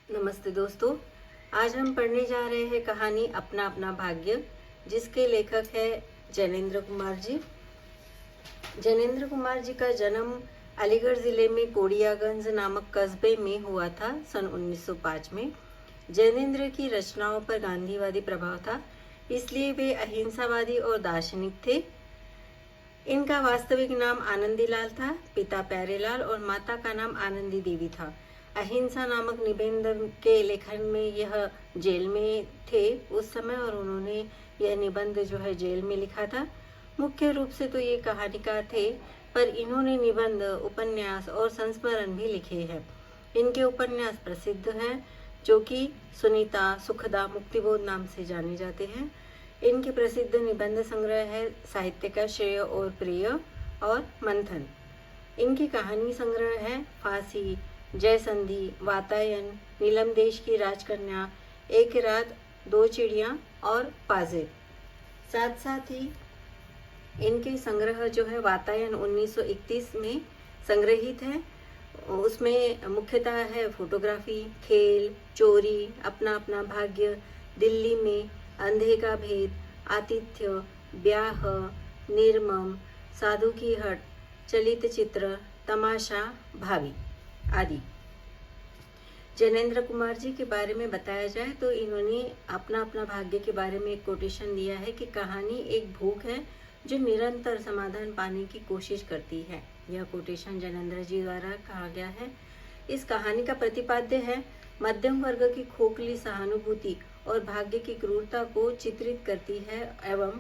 नमस्ते दोस्तों। आज हम पढ़ने जा रहे हैं कहानी अपना अपना भाग्य, जिसके लेखक है जैनेन्द्र कुमार जी। जैनेन्द्र कुमार जी का जन्म अलीगढ़ जिले में कोडियागंज नामक कस्बे में हुआ था सन 1905 में। जैनेन्द्र की रचनाओं पर गांधीवादी प्रभाव था, इसलिए वे अहिंसावादी और दार्शनिक थे। इनका वास्तविक नाम आनंदीलाल था, पिता प्यारेलाल और माता का नाम आनंदी देवी था। अहिंसा नामक निबंध के लेखन में यह जेल में थे उस समय, और उन्होंने यह निबंध जो है जेल में लिखा था। मुख्य रूप से तो ये कहानीकार थे, पर इन्होंने निबंध, उपन्यास और संस्मरण भी लिखे हैं। इनके उपन्यास प्रसिद्ध हैं, जो कि सुनीता, सुखदा, मुक्तिबोध नाम से जाने जाते हैं। इनके प्रसिद्ध निबंध संग्रह है साहित्य का श्रेय और प्रिय और मंथन। इनकी कहानी संग्रह है फांसी, जयसंधि, वातायन, नीलम देश की राजकन्या, एक रात, दो चिड़िया और पाजे। साथ साथ ही इनके संग्रह जो है वातायन 1931 में संग्रहित है। उसमें मुख्यतः है फोटोग्राफी, खेल, चोरी, अपना अपना भाग्य, दिल्ली में, अंधे का भेद, आतिथ्य, ब्याह, निर्मम, साधु की हट, चलित चित्र, तमाशा, भावी आदि। जैनेन्द्र कुमार जी के बारे में बताया जाए तो इन्होंने अपना अपना भाग्य के बारे में एक कोटेशन दिया है कि कहानी एक भूख है जो निरंतर समाधान पाने की कोशिश करती है। यह कोटेशन जैनेन्द्र जी द्वारा कहा गया है। इस कहानी का प्रतिपाद्य है मध्यम वर्ग की खोखली सहानुभूति और भाग्य की क्रूरता को चित्रित करती है एवं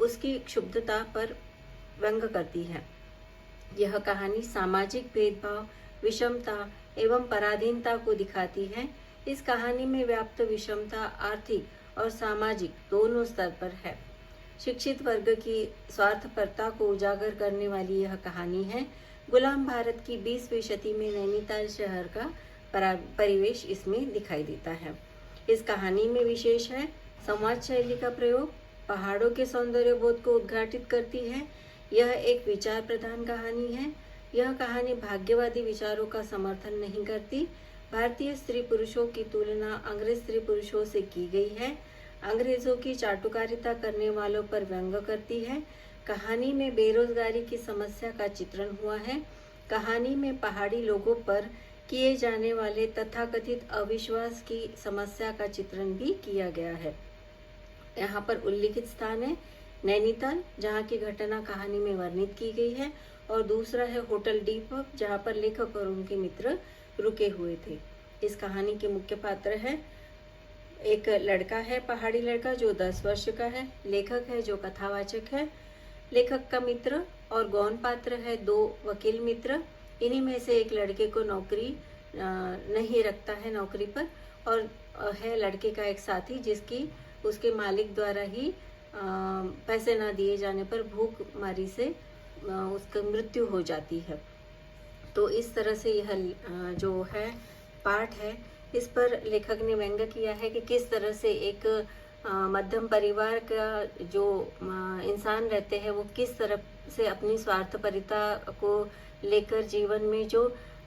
उसकी क्षुब्धता पर व्यंग करती है। यह कहानी सामाजिक भेदभाव, विषमता एवं पराधीनता को दिखाती है। इस कहानी में व्याप्त विषमता आर्थिक और सामाजिक दोनों स्तर पर है। शिक्षित वर्ग की स्वार्थपरता को उजागर करने वाली यह कहानी है। गुलाम भारत की 20वीं शती में नैनीताल शहर का परिवेश इसमें दिखाई देता है। इस कहानी में विशेष है संवाद शैली का प्रयोग, पहाड़ों के सौंदर्य बोध को उद्घाटित करती है। यह एक विचार प्रधान कहानी है। यह कहानी भाग्यवादी विचारों का समर्थन नहीं करती। भारतीय स्त्री पुरुषों की तुलना अंग्रेज स्त्री पुरुषों से की गई है। अंग्रेजों की चाटुकारिता करने वालों पर व्यंग करती है। कहानी में बेरोजगारी की समस्या का चित्रण हुआ है। कहानी में पहाड़ी लोगों पर किए जाने वाले तथाकथित अविश्वास की समस्या का चित्रण भी किया गया है। यहाँ पर उल्लिखित स्थान है नैनीताल, जहाँ की घटना कहानी में वर्णित की गई है, और दूसरा है होटल दीपक, जहाँ पर लेखक और उनके मित्र रुके हुए थे। इस कहानी के मुख्य पात्र है एक लड़का है, पहाड़ी लड़का जो 10 वर्ष का है। लेखक है जो कथावाचक है। लेखक का मित्र और गौण पात्र है 2 वकील मित्र। इन्हीं में से एक लड़के को नौकरी नहीं रखता है नौकरी पर, और है लड़के का एक साथी जिसकी उसके मालिक द्वारा ही पैसे ना दिए जाने पर भूखमारी से उसकी मृत्यु हो जाती है। तो इस तरह से यह जो है पाठ है, इस पर लेखक ने व्यंग किया है कि किस तरह से एक मध्यम परिवार का जो इंसान रहते हैं वो किस तरह से अपनी स्वार्थपरता को लेकर जीवन में जो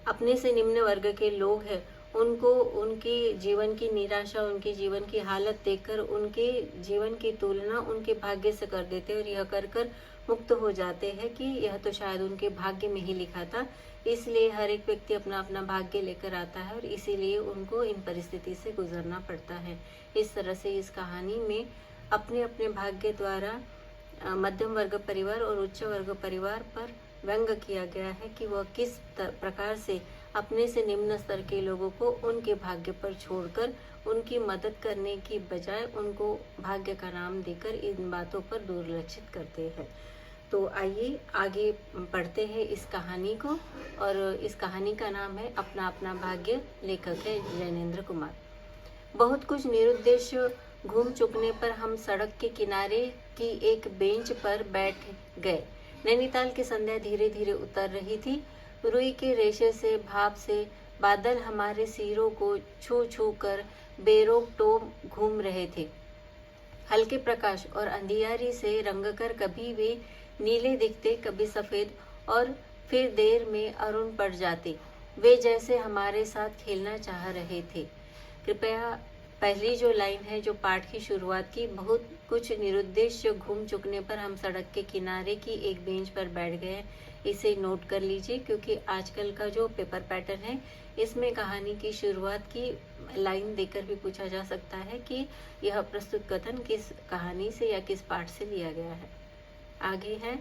अपने से निम्न वर्ग के लोग हैं उनको उनकी जीवन की निराशा, उनकी जीवन की हालत देखकर उनके जीवन की तुलना उनके भाग्य से कर देते हैं, और यह कर कर मुक्त हो जाते हैं कि यह तो शायद उनके भाग्य में ही लिखा था। इसलिए हर एक व्यक्ति अपना अपना भाग्य लेकर आता है और इसीलिए उनको इन परिस्थिति से गुजरना पड़ता है। इस तरह से इस कहानी में अपने अपने भाग्य द्वारा मध्यम वर्ग परिवार और उच्च वर्ग परिवार पर व्यंग किया गया है कि वह किस प्रकार से अपने से निम्न स्तर के लोगों को उनके भाग्य पर छोड़कर उनकी मदद करने की बजाय उनको भाग्य का नाम देकर इन बातों पर दुर्लक्षित करते हैं। तो आइए आगे पढ़ते हैं इस कहानी को, और इस कहानी का नाम है अपना अपना भाग्य। लेखक है जैनेन्द्र कुमार। बहुत कुछ निरुद्देश घूम चुकने पर हम सड़क के किनारे की एक बेंच पर बैठ गए। नैनीताल की संध्या धीरे धीरे उतर रही थी। रुई के रेशे से, भाप से बादल हमारे सिरों को छू छू कर बेरोक टोक घूम रहे थे। हल्के प्रकाश और अंधियारी से रंगकर कभी वे नीले दिखते, कभी सफेद, और फिर देर में अरुण पड़ जाते। वे जैसे हमारे साथ खेलना चाह रहे थे। कृपया पहली जो लाइन है जो पाठ की शुरुआत की, बहुत कुछ निरुद्देश्य घूम चुकने पर हम सड़क के किनारे की एक बेंच पर बैठ गए, इसे नोट कर लीजिए, क्योंकि आजकल का जो पेपर पैटर्न है इसमें कहानी की शुरुआत की लाइन देकर भी पूछा जा सकता है कि यह प्रस्तुत कथन किस कहानी से या किस पाठ से लिया गया है। आगे है,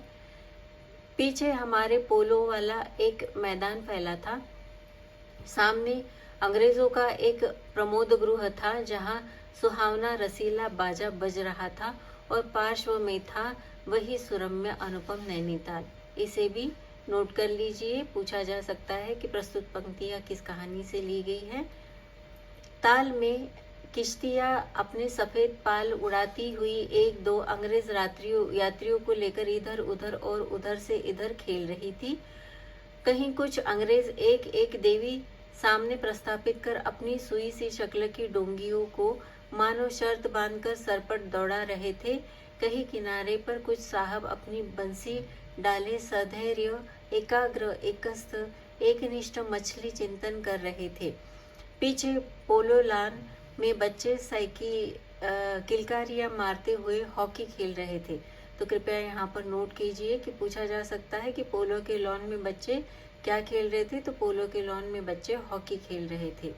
पीछे हमारे पोलो वाला एक मैदान फैला था। सामने अंग्रेजों का एक प्रमोद गृह था जहां सुहावना रसीला बाजा बज रहा था और पार्श्व में था वही सुरम्य अनुपम नैनीताल। इसे भी नोट कर लीजिए। पूछा जा सकता है कि प्रस्तुत पंक्तियां किस कहानी से ली गई है। ताल में किश्तियां अपने सफेद पाल उड़ाती हुई एक दो अंग्रेज यात्रियों को लेकर इधर उधर और उधर से इधर खेल रही थी। कहीं कुछ अंग्रेज एक एक देवी सामने प्रस्थापित कर अपनी सुई सी शक्ल की डोंगियों को मानो शर्त बांधकर सरपट दौड़ा रहे थे। कहीं किनारे पर कुछ साहब अपनी बंसी डाले सधैर्य एकाग्र एकस्थ एकनिष्ठ मछली चिंतन कर रहे थे। पीछे पोलो लान में बच्चे किलकारियां मारते हुए हॉकी खेल रहे थे। तो कृपया यहाँ पर नोट कीजिए कि पूछा जा सकता है कि पोलो के लॉन में बच्चे क्या खेल रहे थे। तो पोलो के लॉन में बच्चे हॉकी खेल रहे थे।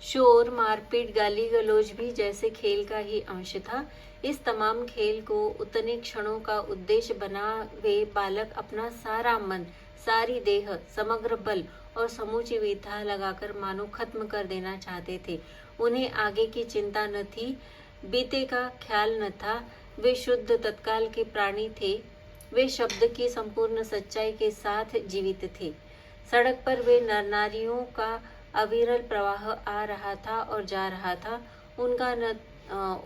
शोर मारपीट गाली गलौज भी जैसे खेल का ही अंश था। इस तमाम खेल को उतने क्षणों का उद्देश्य बना वे बालक अपना सारा मन, सारी देह, समग्र बल और समूची विद्या लगाकर मानो खत्म कर देना चाहते थे। उन्हें आगे की चिंता न थी, बीते का ख्याल न था। वे शुद्ध तत्काल के प्राणी थे। वे शब्द की संपूर्ण सच्चाई के साथ जीवित थे। सड़क पर वे नर नारियों का अविरल प्रवाह आ रहा था और जा रहा था। उनका न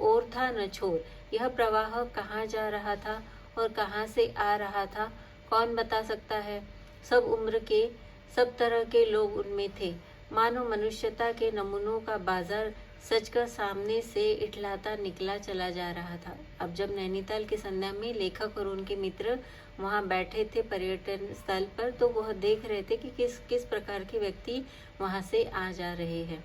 ओर था न छोर। यह प्रवाह कहाँ जा रहा था और कहाँ से आ रहा था, कौन बता सकता है। सब उम्र के, सब तरह के लोग उनमें थे। मानो मनुष्यता के नमूनों का बाजार सजकर सामने से इठलाता निकला चला जा रहा था। अब जब नैनीताल की संध्या में लेखक और उनके मित्र वहां बैठे थे पर्यटन स्थल पर, तो वह देख रहे थे कि किस प्रकार के व्यक्ति वहां से आ जा रहे हैं।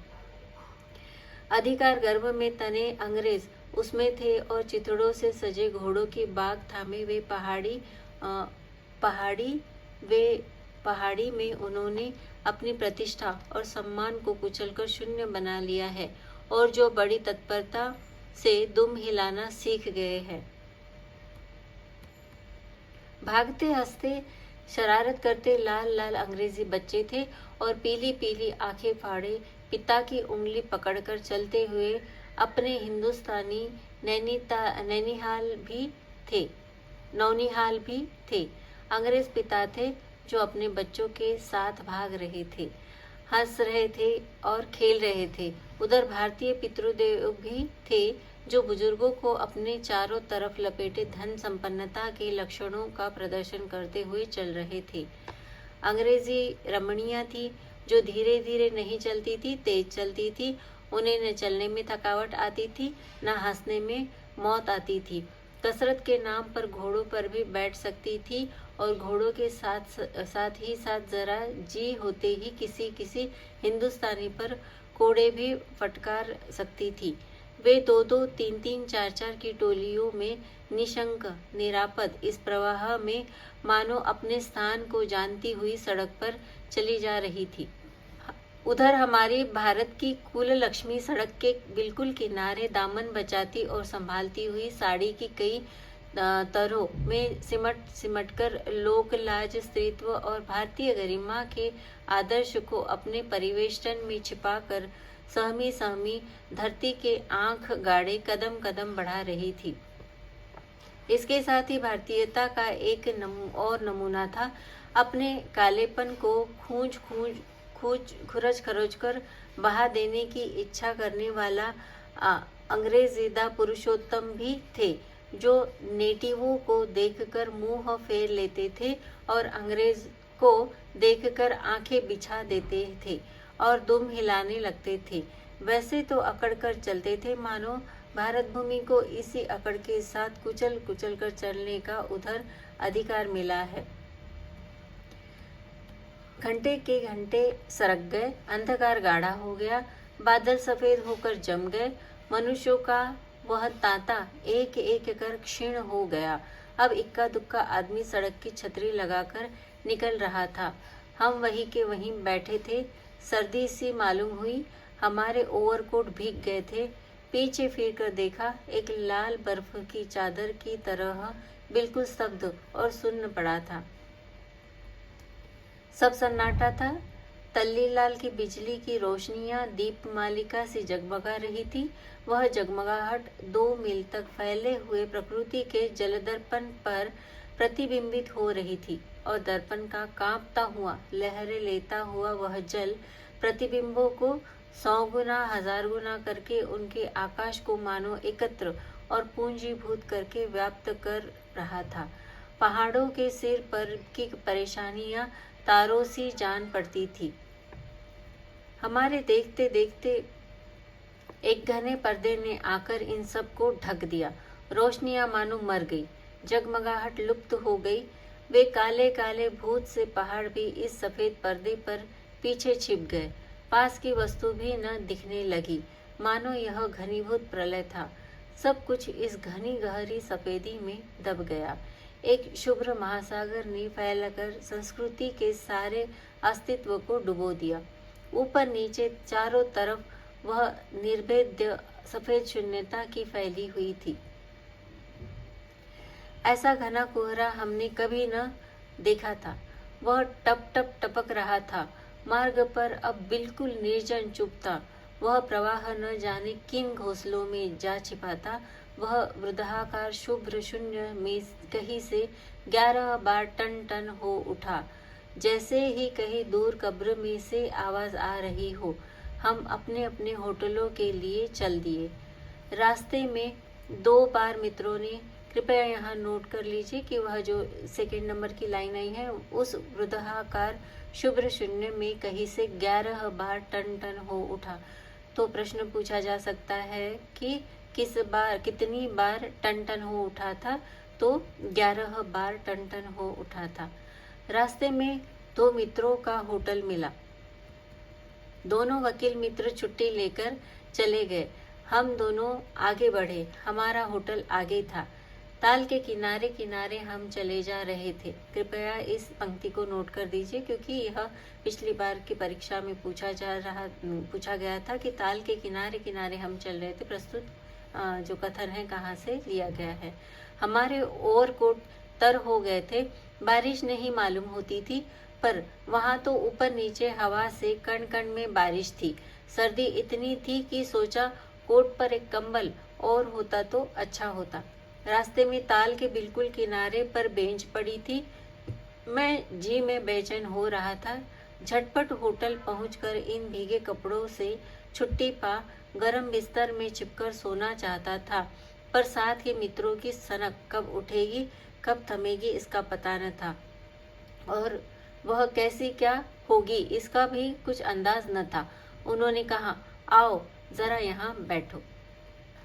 अधिकार गर्भ में तने अंग्रेज उसमें थे और चितड़ों से सजे घोड़ों की बाग थामे वे पहाड़ी में उन्होंने अपनी प्रतिष्ठा और सम्मान को कुचलकर शून्य बना लिया है और जो बड़ी तत्परता से दुम हिलाना सीख गए हैं। भागते हंसते शरारत करते लाल लाल अंग्रेजी बच्चे थे और पीली पीली आंखें फाड़े पिता की उंगली पकड़कर चलते हुए अपने हिंदुस्तानी नौनिहाल भी थे। अंग्रेज पिता थे जो अपने बच्चों के साथ भाग रहे थे, हंस रहे थे और खेल रहे थे। उधर भारतीय पितृदेव भी थे जो बुजुर्गों को अपने चारों तरफ लपेटे धन संपन्नता के लक्षणों का प्रदर्शन करते हुए चल रहे थे। अंग्रेजी रमणियां थी जो धीरे धीरे नहीं चलती थी, तेज चलती थी। उन्हें न चलने में थकावट आती थी, न हंसने में मौत आती थी। कसरत के नाम पर घोड़ों पर भी बैठ सकती थी और घोड़ों के साथ जरा जी होते ही किसी हिंदुस्तानी पर कोड़े भी फटकार सकती थी। वे दो दो तीन तीन चार चार की टोलियों में निशंक निरापद इस प्रवाह में मानो अपने स्थान को जानती हुई सड़क पर चली जा रही थी। उधर हमारी भारत की कुल लक्ष्मी सड़क के बिल्कुल किनारे दामन बचाती और संभालती हुई साड़ी की कई तरों में सिमट कर लोक लाज, स्त्रीत्व और भारतीय गरिमा के आदर्श को अपने परिवेष्टन में छिपाकर सहमी धरती के आंख गाड़े कदम कदम बढ़ा रही थी। इसके साथ ही भारतीयता का एक और नमूना था। अपने कालेपन को खुरच खरोच कर बहा देने की इच्छा करने वाला अंग्रेजीदा पुरुषोत्तम भी थे जो नेटिवों को देखकर मुंह फेर लेते थे और अंग्रेज को देखकर आंखें बिछा देते थे और दुम हिलाने लगते थे। वैसे तो अकड़ कर चलते थे, मानो भारत भूमि को इसी अकड़ के साथ कुचल कर चलने का उधर अधिकार मिला है। घंटे के घंटे सरक गए, अंधकार गाढ़ा हो गया, बादल सफेद होकर जम गए, मनुष्यों का वह तांता एक एक कर क्षीण हो गया। अब इक्का दुक्का आदमी सड़क की छतरी लगाकर निकल रहा था। हम वहीं के वहीं बैठे थे। सर्दी सी मालूम हुई, हमारे ओवरकोट भीग गए थे। पीछे फिर कर देखा, एक लाल बर्फ की चादर की तरह बिल्कुल स्तब्ध और सुन्न पड़ा था। सब सन्नाटा था। तल्लीलाल की बिजली की रोशनियां दीपमालिका से जगमगा रही थी। वह जगमगाहट 2 मील तक फैले हुए प्रकृति के जलदर्पण पर प्रतिबिंबित हो रही थी और दर्पण का कांपता हुआ, लहरें लेता हुआ वह जल प्रतिबिंबों को 100 गुना 1000 गुना करके उनके आकाश को मानो एकत्र और पूंजीभूत करके व्याप्त कर रहा था। पहाड़ों के सिर पर की परेशानियां तारों सी जान पड़ती थी। हमारे देखते देखते एक घने पर्दे ने आकर इन सब को ढक दिया। रोशनियां मानो मर गई, जगमगाहट लुप्त हो गई। वे काले काले भूत से पहाड़ भी इस सफेद पर्दे पर पीछे छिप गए। पास की वस्तु भी न दिखने लगी, मानो यह घनीभूत प्रलय था। सब कुछ इस घनी गहरी सफेदी में दब गया। एक शुभ्र महासागर ने फैलकर संस्कृति के सारे अस्तित्व को डुबो दिया। ऊपर नीचे चारों तरफ वह निर्भेद्य सफेद शून्यता की फैली हुई थी। ऐसा घना कोहरा हमने कभी न देखा था। वह टप टप टपक रहा था। मार्ग पर अब बिल्कुल निर्जन चुप था। वह प्रवाह न जाने किन घोंसलों में जा छिपा था। वह वृद्धाकार शुभ्र शून्य में कहीं से 11 बार टन टन हो उठा, जैसे ही कहीं दूर कब्र में से आवाज आ रही हो। हम अपने अपने होटलों के लिए चल दिए। रास्ते में 2 बार मित्रों ने, कृपया यहाँ नोट कर लीजिए कि वह जो सेकंड नंबर की लाइन आई है, उस वृद्धाकार शुभ्र शून्य में कहीं से 11 बार टन टन हो उठा। तो प्रश्न पूछा जा सकता है कि कितनी बार टन टन हो उठा था? तो 11 बार टन टन हो उठा था। रास्ते में 2 मित्रों का होटल मिला। दोनों वकील मित्र छुट्टी लेकर चले गए। हम दोनों आगे बढ़े। हमारा होटल आगे था। ताल के किनारे किनारे हम चले जा रहे थे। कृपया इस पंक्ति को नोट कर दीजिए, क्योंकि यह पिछली बार की परीक्षा में पूछा गया था कि ताल के किनारे किनारे हम चल रहे थे। प्रस्तुत जो कथन है कहाँ से लिया गया है। हमारे ओवरकोट तर हो गए थे। बारिश नहीं मालूम होती थी, पर वहां तो ऊपर नीचे हवा से कण कण में बारिश थी। सर्दी इतनी थी कि सोचा कोट पर एक कंबल और होता तो अच्छा होता। रास्ते में ताल के बिल्कुल किनारे पर बेंच पड़ी थी। मैं जी में बेचैन हो रहा था। झटपट होटल पहुंचकर इन भीगे कपड़ों से छुट्टी पा गरम बिस्तर में छिपकर सोना चाहता था, पर साथ ही मित्रों की सनक कब उठेगी कब थमेगी इसका पता न था, और वह कैसी क्या होगी इसका भी कुछ अंदाज न था। उन्होंने कहा, आओ जरा यहाँ बैठो।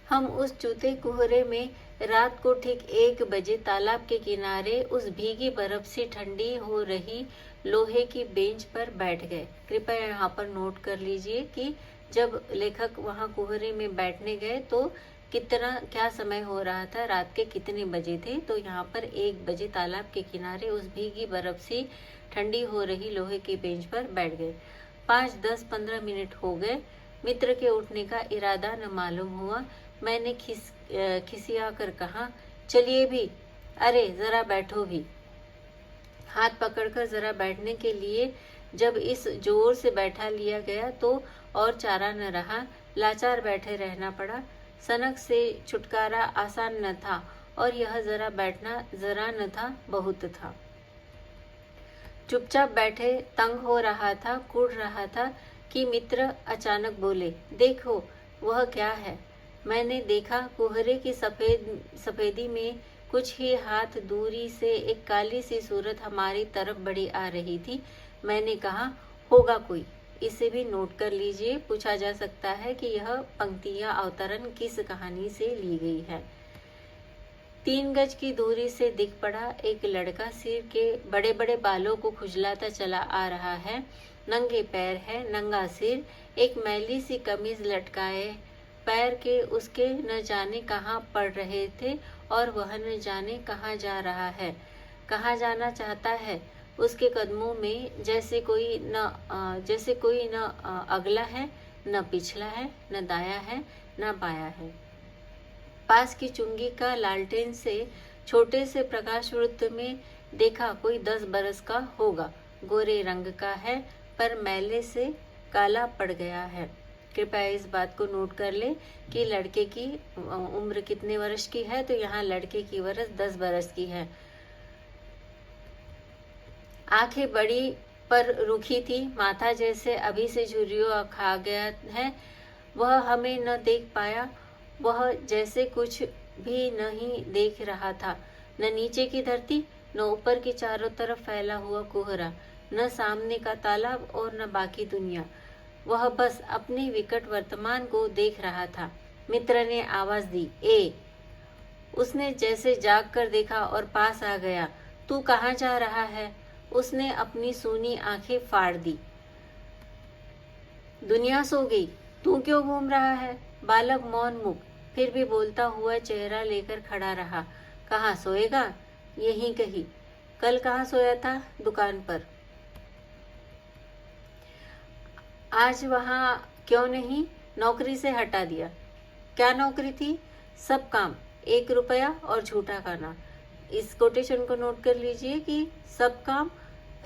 हम उस चूते कोहरे में रात को ठीक 1 बजे तालाब के किनारे उस भीगी बर्फ से ठंडी हो रही लोहे की बेंच पर बैठ गए। कृपया यहाँ पर नोट कर लीजिए कि जब लेखक वहाँ कोहरे में बैठने गए तो क्या समय हो रहा था, रात के कितने बजे थे। तो यहाँ पर 1 बजे तालाब के किनारे उस भीगी बर्फ से ठंडी हो रही लोहे की बेंच पर बैठ गए। 5, 10, 15 मिनट हो गए। मित्र के उठने का इरादा न मालूम हुआ। मैंने खिसिया कर कहा, चलिए भी, अरे जरा बैठो भी। हाथ पकड़कर जरा बैठने के लिए जब इस जोर से बैठा लिया गया तो और चारा न रहा। लाचार बैठे रहना पड़ा। सनक से छुटकारा आसान न था, और यह जरा बैठना जरा न था, बहुत था। चुपचाप बैठे तंग हो रहा था, कुढ़ रहा था कि मित्र अचानक बोले, देखो वह क्या है। मैंने देखा, कोहरे की सफेदी में कुछ ही हाथ दूरी से एक काली सी सूरत हमारी तरफ बढ़ी आ रही थी। मैंने कहा, होगा कोई। इसे भी नोट कर लीजिए। पूछा जा सकता है कि यह पंक्तियां अवतरण किस कहानी से ली गई है। 3 गज की दूरी से दिख पड़ा एक लड़का सिर के बड़े बड़े बालों को खुजलाता चला आ रहा है। नंगे पैर है, नंगा सिर, एक मैली सी कमीज लटकाए पैर के उसके न जाने कहाँ पड़ रहे थे और वह न जाने कहाँ जा रहा है, कहाँ जाना चाहता है। उसके कदमों में जैसे कोई न अगला है, न पिछला है, न दाया है, न बाया है। पास की चुंगी का लालटेन से छोटे से प्रकाश वृत्त में देखा कोई 10 बरस का होगा। गोरे रंग का है पर मैले से काला पड़ गया है। कृपया इस बात को नोट कर ले कि लड़के की उम्र कितने वर्ष की है, तो यहाँ लड़के की वर्ष 10 बरस की है। आंखें बड़ी पर रुखी थी, माथा जैसे अभी से झुर्रियों खा गया है। वह हमें न देख पाया, वह जैसे कुछ भी नहीं देख रहा था, न नीचे की धरती, न ऊपर की चारों तरफ फैला हुआ कोहरा, न सामने का तालाब और न बाकी दुनिया। वह बस अपने विकट वर्तमान को देख रहा था। मित्र ने आवाज दी, ए। उसने जैसे जाग कर देखा और पास आ गया। तू कहाँ जा रहा है? उसने अपनी सूनी आंखें फाड़ दी। दुनिया सो गई, तू क्यों घूम रहा है? बालक मौन मुख, फिर भी बोलता हुआ चेहरा लेकर खड़ा रहा। कहाँ सोएगा? यहीं कहीं। कल कहाँ सोया था? दुकान पर। आज वहां क्यों नहीं? नौकरी से हटा दिया। क्या नौकरी थी? सब काम, 1 रुपया और झूठा खाना। इस कोटेशन को नोट कर लीजिए कि सब काम,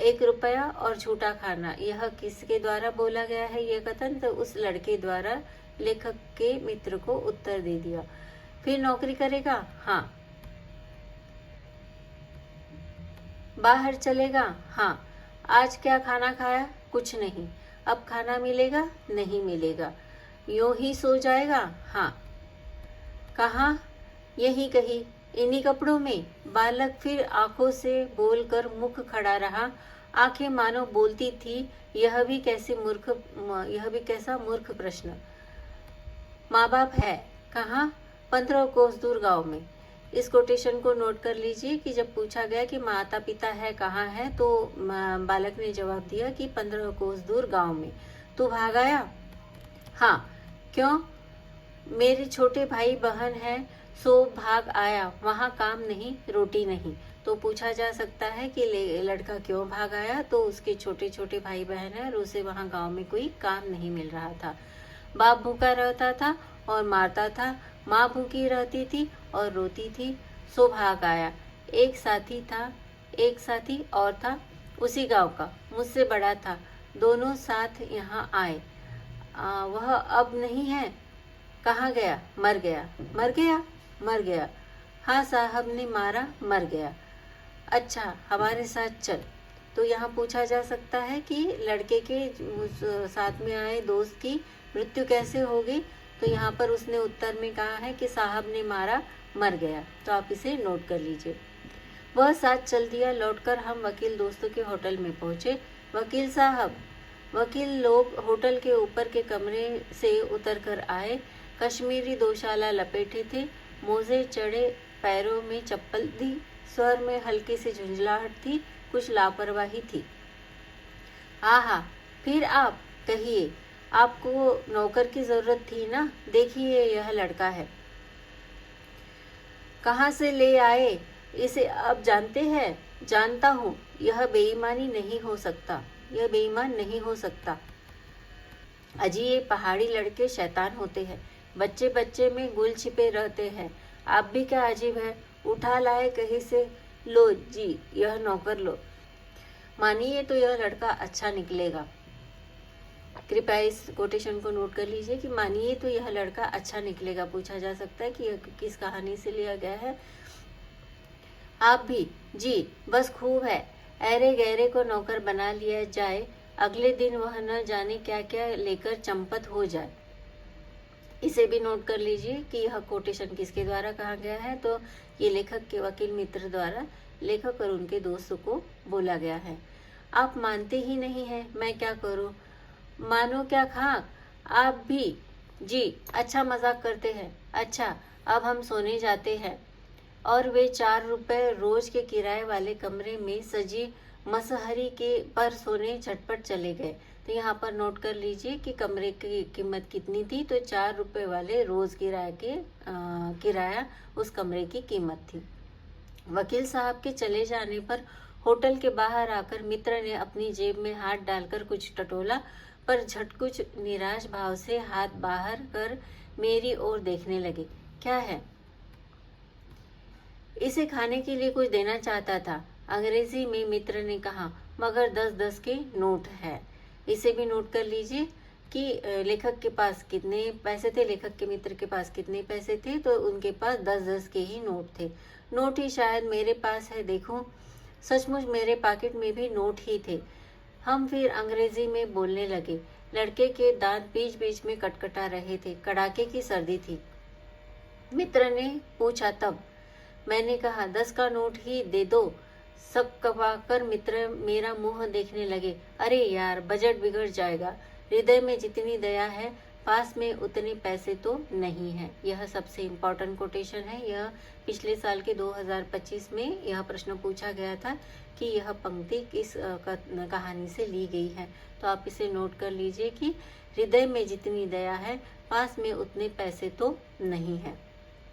1 रुपया और झूठा खाना, यह किसके द्वारा बोला गया है यह कथन? तो उस लड़के द्वारा लेखक के मित्र को उत्तर दे दिया। फिर नौकरी करेगा? हाँ। बाहर चलेगा? हाँ। आज क्या खाना खाया? कुछ नहीं। अब खाना मिलेगा? नहीं मिलेगा। यूं ही सो जाएगा? हाँ। कहाँ? यही कहीं, इन्हीं कपड़ों में। बालक फिर आंखों से बोलकर मुख खड़ा रहा। आंखें मानो बोलती थी, यह भी कैसा मूर्ख प्रश्न। माँ बाप है? कहाँ? 15 कोस दूर गांव में। इस कोटेशन को नोट कर लीजिए कि जब पूछा गया कि माता पिता है कहाँ है, तो बालक ने जवाब दिया कि 15 कोस दूर गांव में। तू भाग आया? हाँ। क्यों? मेरे छोटे भाई बहन है, सो भाग आया। वहाँ काम नहीं, रोटी नहीं। तो पूछा जा सकता है कि लड़का क्यों भाग आया, तो उसके छोटे छोटे भाई बहन है और उसे वहाँ गांव में कोई काम नहीं मिल रहा था। बाप भूखा रहता था और मारता था, माँ भूखी रहती थी और रोती थी, सो भाग आया। एक साथी और था, उसी गांव का, मुझसे बड़ा था। दोनों साथ यहाँ आए। वह अब नहीं है। कहाँ गया? मर गया। मर गया? मर गया। हाँ, साहब ने मारा, मर गया। अच्छा, हमारे साथ चल। तो यहाँ पूछा जा सकता है कि लड़के के साथ में आए दोस्त की मृत्यु कैसे हो गई, तो यहाँ पर उसने उत्तर में कहा है कि साहब ने मारा, मर गया। तो आप इसे नोट कर लीजिए। वह साथ चल दिया। लौटकर हम वकील दोस्तों के होटल में पहुंचे। वकील साहब। वकील लोग होटल के ऊपर के कमरे से उतर कर आए। कश्मीरी दोशाला लपेटे थे, मोजे चढ़े, पैरों में चप्पल थी, स्वर में हल्की सी झुंझलाहट थी, कुछ लापरवाही थी। आहा, फिर आप कहिए, आपको नौकर की जरूरत थी ना? देखिए, यह लड़का है। कहाँ से ले आए? इसे आप जानते हैं? जानता हूँ। यह बेईमानी नहीं हो सकता, यह बेईमान नहीं हो सकता। अजी, ये पहाड़ी लड़के शैतान होते हैं। बच्चे बच्चे में गुल छिपे रहते हैं। आप भी क्या अजीब है? उठा लाए कहीं से। लो जी, यह नौकर लो। मानिए तो यह लड़का अच्छा निकलेगा। कृपया इस कोटेशन को नोट कर लीजिए कि मानिए तो यह लड़का अच्छा निकलेगा। पूछा जा सकता है कि यह किस कहानी से लिया गया है। आप भी? जी, बस खूब है। ऐरे गहरे को नौकर बना लिया जाए, अगले दिन वह न जाने क्या क्या लेकर चंपत हो जाए। इसे भी नोट कर लीजिए कि यह कोटेशन किसके द्वारा कहा गया है, तो ये लेखक के वकील मित्र द्वारा लेखक और उनके दोस्त को बोला गया है। आप मानते ही नहीं हैं, मैं क्या करूं? मानो क्या खाक? आप भी? जी, अच्छा मजाक करते हैं। अच्छा, अब हम सोने जाते हैं। और वे 4 रुपए रोज के किराए वाले कमरे में सजी मसहरी के पर सोने झटपट चले गए। तो यहाँ पर नोट कर लीजिए कि कमरे की कीमत कितनी थी। तो 4 रुपए वाले रोज किराया उस कमरे की कीमत थी। वकील साहब के चले जाने पर होटल के बाहर आकर मित्र ने अपनी जेब में हाथ डालकर कुछ टटोला, पर झटकुछ निराश भाव से हाथ बाहर कर मेरी ओर देखने लगे। क्या है? इसे खाने के लिए कुछ देना चाहता था, अंग्रेजी में मित्र ने कहा, मगर 10-10 के नोट है। इसे भी नोट कर लीजिए कि लेखक के पास कितने पैसे थे, लेखक के मित्र के पास कितने पैसे थे। तो उनके पास 10-10 के ही नोट थे। नोट ही शायद मेरे पास है, देखो। सचमुच मेरे पॉकेट में भी नोट ही थे। हम फिर अंग्रेजी में बोलने लगे। लड़के के दांत बीच बीच में कटकटा रहे थे, कड़ाके की सर्दी थी। मित्र ने पूछा तब। मैंने कहा, 10 का नोट ही दे दो। सब कपाकर मित्र मेरा मुंह देखने लगे। अरे यार, बजट बिगड़ जाएगा। हृदय में जितनी दया है, पास में उतने पैसे तो नहीं है। यह सबसे इम्पोर्टेंट कोटेशन है। यह पिछले साल के 2025 में यह प्रश्न पूछा गया था कि यह पंक्ति किस कहानी से ली गई है। तो आप इसे नोट कर लीजिए कि हृदय में जितनी दया है, पास में उतने पैसे तो नहीं है।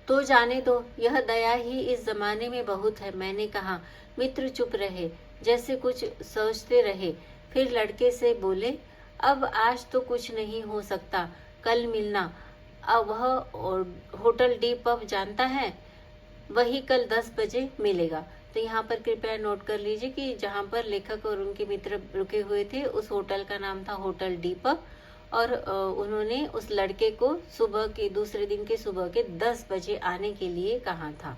तो जाने दो, यह दया ही इस जमाने में बहुत है, मैंने कहा। मित्र चुप रहे, जैसे कुछ सोचते रहे। फिर लड़के से बोले, अब आज तो कुछ नहीं हो सकता, कल मिलना। अब वह होटल डी पब जानता है, वही कल 10 बजे मिलेगा। तो यहाँ पर कृपया नोट कर लीजिए कि जहाँ पर लेखक और उनके मित्र रुके हुए थे, उस होटल का नाम था होटल डी पब। और उन्होंने उस लड़के को दूसरे दिन के सुबह के 10 बजे आने के लिए कहा था।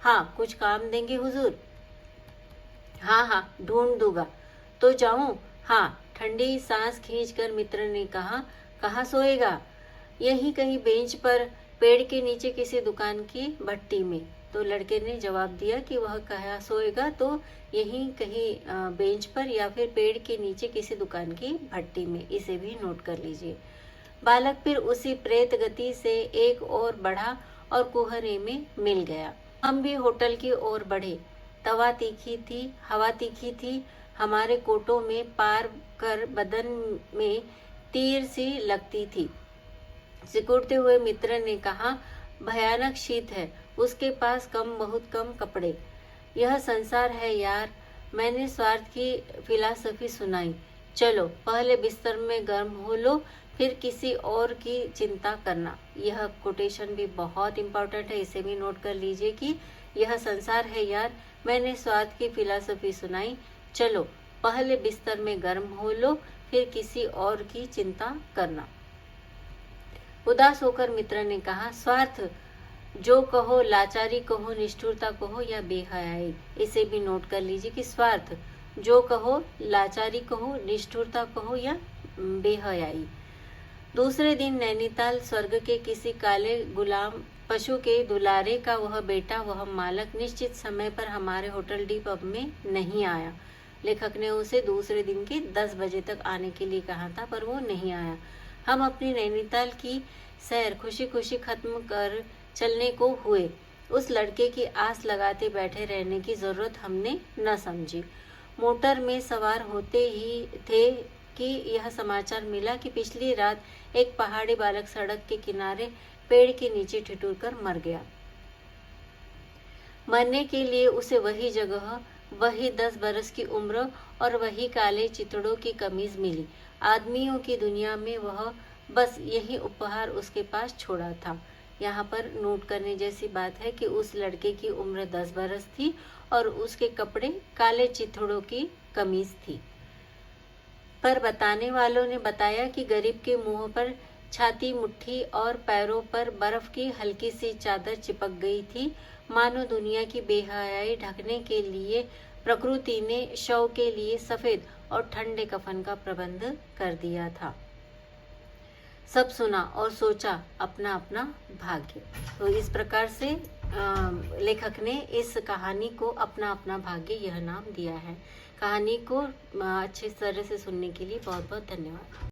हाँ, कुछ काम देंगे हुजूर? हाँ, ढूंढ दूंगा। तो जाऊं? हाँ। ठंडी सांस खींचकर मित्र ने कहा, कहाँ सोएगा? यहीं कहीं बेंच पर, पेड़ के नीचे किसी दुकान की भट्टी में। तो लड़के ने जवाब दिया कि वह कहाँ सोएगा? तो यहीं कहीं बेंच पर या फिर पेड़ के नीचे किसी दुकान की भट्टी में। इसे भी नोट कर लीजिए। बालक फिर उसी प्रेत गति से एक और बढ़ा और कुहरे में मिल गया। हम भी होटल की ओर बढ़े। तवा तीखी थी, हवा तीखी थी। हमारे कोटों में पार कर बदन में तीर सी लगती थी। सिकुड़ते हुए मित्र ने कहा, भयानक शीत है, उसके पास बहुत कम कपड़े। यह संसार है यार। मैंने स्वार्थ की फिलॉसफी सुनाई। चलो, पहले बिस्तर में गर्म हो लो, फिर किसी और की चिंता करना। यह कोटेशन भी बहुत इम्पोर्टेंट है, इसे भी नोट कर लीजिए कि यह संसार है यार, मैंने स्वार्थ की फिलॉसफी सुनाई। चलो, पहले बिस्तर में गर्म हो लो, फिर किसी और की चिंता करना। उदास होकर मित्र ने कहा, स्वार्थ जो कहो, लाचारी कहो, निष्ठुरता कहो या बेहयाई। इसे भी नोट कर लीजिए कि स्वार्थ जो कहो, लाचारी कहो, निष्ठुरता कहो या बेहयाई। दूसरे दिन नैनीताल स्वर्ग के किसी काले गुलाम पशु के दुलारे का वह बेटा, वह मालक निश्चित समय पर हमारे होटल डी पब में नहीं आया। लेखक ने उसे दूसरे दिन के 10 बजे तक आने के लिए कहा था, पर वो नहीं आया। हम अपनी नैनीताल की सैर खुशी खुशी खत्म कर चलने को हुए। उस लड़के की आस लगाते बैठे रहने की जरूरत हमने न समझी। मोटर में सवार होते ही थे कि यह समाचार मिला कि पिछली रात एक पहाड़ी बालक सड़क के किनारे पेड़ के नीचे ठिठुर कर मर गया। मरने के लिए उसे वही जगह, वही 10 बरस की उम्र और वही काले चितड़ों की कमीज मिली। आदमियों की दुनिया में वह बस यही उपहार उसके पास छोड़ा था। यहाँ पर नोट करने जैसी बात है कि उस लड़के की उम्र 10 बरस थी और उसके कपड़े काले चितड़ों की कमीज थी। पर बताने वालों ने बताया कि गरीब के मुंह पर छाती, मुट्ठी और पैरों पर बर्फ की हल्की सी चादर चिपक गई थी, मानो दुनिया की बेहयाई ढकने के लिए प्रकृति ने शव के लिए सफेद और ठंडे कफन का प्रबंध कर दिया था। सब सुना और सोचा अपना अपना भाग्य। तो इस प्रकार से लेखक ने इस कहानी को अपना अपना भाग्य यह नाम दिया है। कहानी को अच्छे तरह से सुनने के लिए बहुत बहुत धन्यवाद।